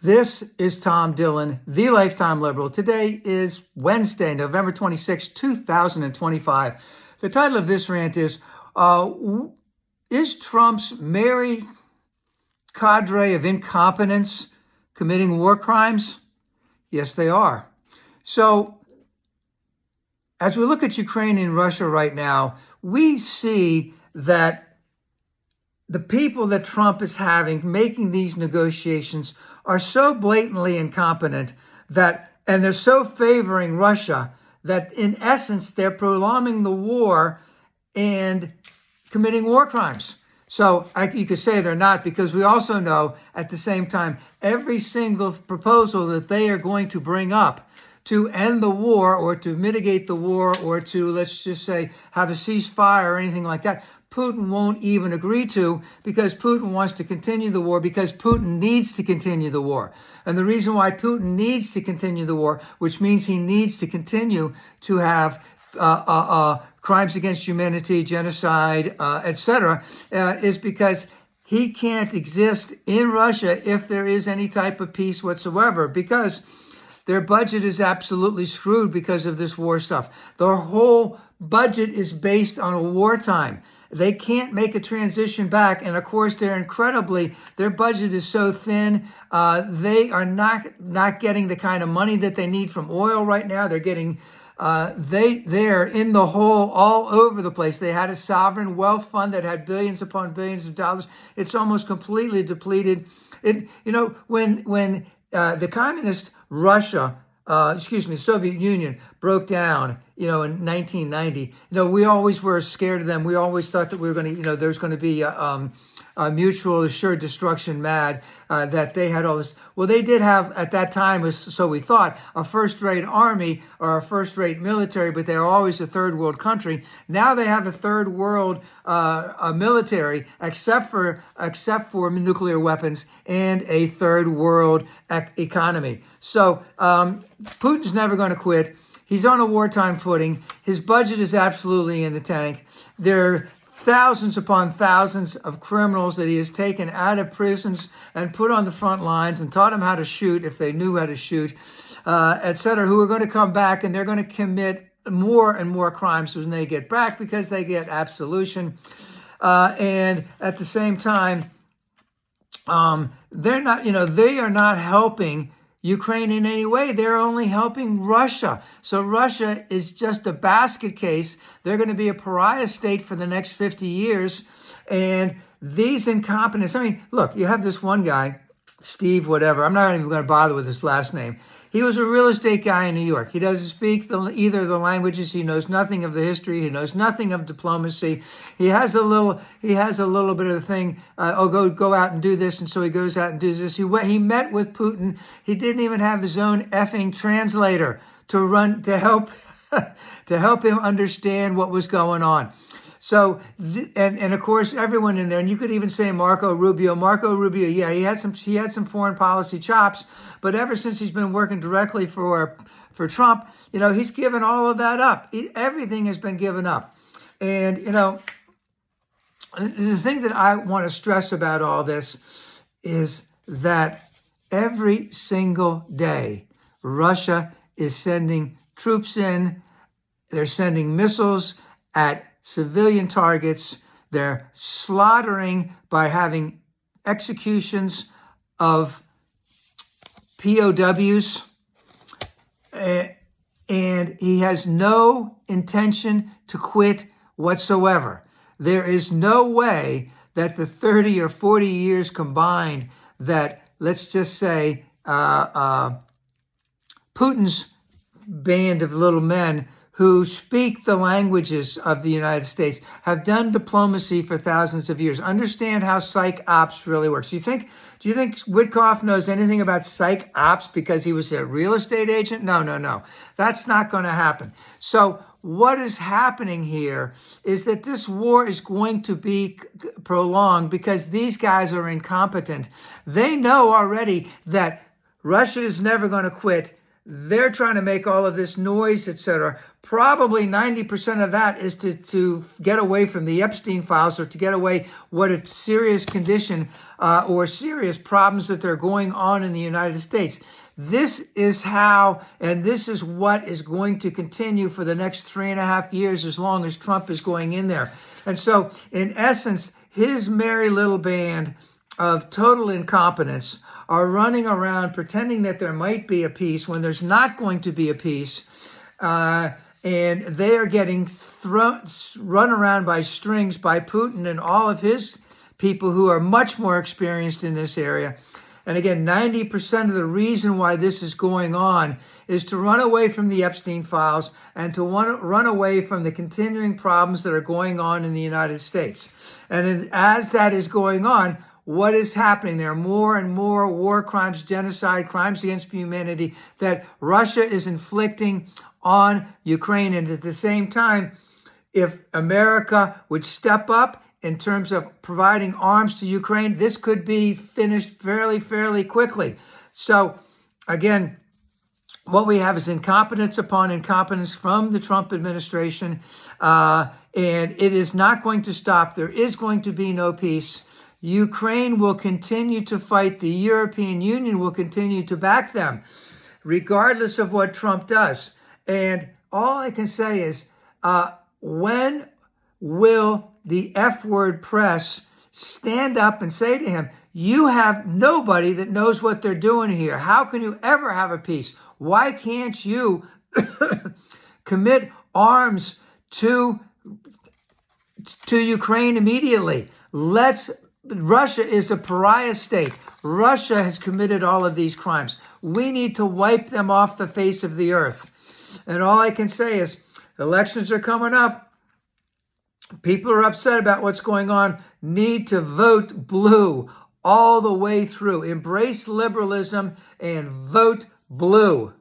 This is Tom Dillon, the Lifetime Liberal. Today is Wednesday, November 26, 2025. The title of this rant is Trump's merry cadre of incompetents committing war crimes? Yes, they are. So, as we look at Ukraine and Russia right now, we see that the people that Trump is having making these negotiations are so blatantly incompetent and they're so favoring Russia that in essence, they're prolonging the war and committing war crimes. So you could say they're not, because we also know at the same time, every single proposal that they are going to bring up to end the war or to mitigate the war or to, let's just say, have a ceasefire or anything like that, Putin won't even agree to, because Putin wants to continue the war, because Putin needs to continue the war. And the reason why Putin needs to continue the war, which means he needs to continue to have crimes against humanity, genocide, etc., is because he can't exist in Russia if there is any type of peace whatsoever, because their budget is absolutely screwed because of this war stuff. Their whole budget is based on wartime. They can't make a transition back. And of course, their budget is so thin. They are not getting the kind of money that they need from oil right now. They're getting, they're in the hole all over the place. They had a sovereign wealth fund that had billions upon billions of dollars. It's almost completely depleted. When the communist Russia, Soviet Union broke down, in 1990. We always were scared of them. We always thought that we were going to, there's going to be a mutual assured destruction mad, that they had all this. Well, they did have at that time, so we thought, a first-rate army or a first-rate military, but they were always a third world country. Now they have a third world military, except for nuclear weapons, and a third world economy. So Putin's never going to quit. He's on a wartime footing. His budget is absolutely in the tank. There are thousands upon thousands of criminals that he has taken out of prisons and put on the front lines and taught them how to shoot, if they knew how to shoot, et cetera, who are going to come back and they're going to commit more and more crimes when they get back, because they get absolution. And at the same time, they are not helping Ukraine in any way. They're only helping Russia. So Russia is just a basket case. They're going to be a pariah state for the next 50 years. And these incompetents, look, you have this one guy, Steve, whatever. I'm not even going to bother with his last name. He was a real estate guy in New York. He doesn't speak either of the languages. He knows nothing of the history. He knows nothing of diplomacy. He has a little bit of the thing. Go out and do this. And so he goes out and does this. He met with Putin. He didn't even have his own effing translator to help him understand what was going on. So, and of course, everyone in there, and you could even say Marco Rubio, yeah, he had some foreign policy chops, but ever since he's been working directly for Trump, he's given all of that up. Everything has been given up. And, the thing that I want to stress about all this is that every single day, Russia is sending troops in. They're sending missiles at civilian targets. They're slaughtering by having executions of POWs. And he has no intention to quit whatsoever. There is no way that the 30 or 40 years combined that, let's just say, Putin's band of little men who speak the languages of the United States, have done diplomacy for thousands of years, understand how psych ops really works. Do you think Witkoff knows anything about psych ops because he was a real estate agent? No. That's not going to happen. So what is happening here is that this war is going to be prolonged because these guys are incompetent. They know already that Russia is never going to quit. they're trying to make all of this noise, etc. Probably 90% of that is to get away from the Epstein files, or to get away what a serious condition or serious problems that are going on in the United States. This is how, and this is what is going to continue for the next 3.5 years, as long as Trump is going in there. And so, in essence, his merry little band of total incompetence are running around pretending that there might be a peace when there's not going to be a peace. And they are getting run around by strings by Putin and all of his people who are much more experienced in this area. And again, 90% of the reason why this is going on is to run away from the Epstein files and to run away from the continuing problems that are going on in the United States. And as that is going on, what is happening? There are more and more war crimes, genocide, crimes against humanity that Russia is inflicting on Ukraine. And at the same time, if America would step up in terms of providing arms to Ukraine, this could be finished fairly quickly. So again, what we have is incompetence upon incompetence from the Trump administration, and it is not going to stop. There is going to be no peace. Ukraine will continue to fight. The European Union will continue to back them, regardless of what Trump does. And all I can say is, when will the F-word press stand up and say to him, you have nobody that knows what they're doing here. How can you ever have a peace? Why can't you commit arms to Ukraine immediately? Russia is a pariah state. Russia has committed all of these crimes. We need to wipe them off the face of the earth. And all I can say is, elections are coming up. People are upset about what's going on. Need to vote blue all the way through. Embrace liberalism and vote blue.